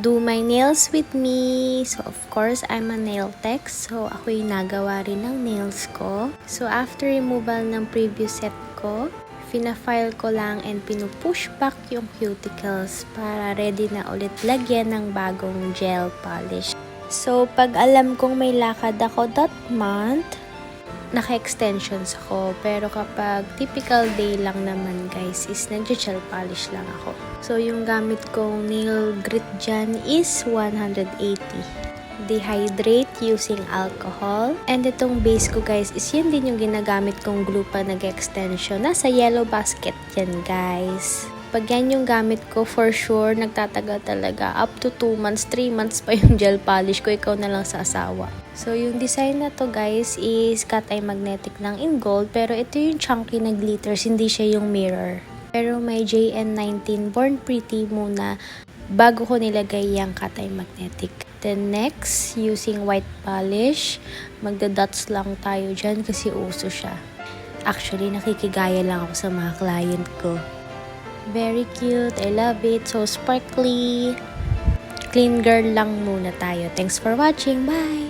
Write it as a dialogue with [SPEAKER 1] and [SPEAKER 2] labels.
[SPEAKER 1] do my nails with me. So, of course, I'm a nail tech. So, ako yung nagawa rin ng nails ko. So, after removal ng previous set ko, fina-file ko lang and pinupush back yung cuticles para ready na ulit lagyan ng bagong gel polish. So, pag alam kong may lakad ako that month, naka-extensions ako. Pero kapag typical day lang naman guys, is nag-gel polish lang ako. So, yung gamit kong nail grit dyan is 180. Dehydrate using alcohol. And itong base ko guys, is yun din yung ginagamit kong glue pa nag-extension. Nasa yellow basket yan guys. Pag yan yung gamit ko, for sure, nagtatagal talaga. Up to 2 months, 3 months pa yung gel polish ko. Ikaw na lang sa asawa. So, yung design na to guys is cut eye magnetic lang in gold. Pero ito yung chunky na glitters, hindi siya yung mirror. Pero may JN19 Born Pretty muna bago ko nilagay yung cut eye magnetic. Then next, using white polish, magda-dots lang tayo dyan kasi uso siya. Actually, nakikigaya lang ako sa mga client ko. Very cute. I love it. So sparkly. Clean girl lang muna tayo. Thanks for watching. Bye!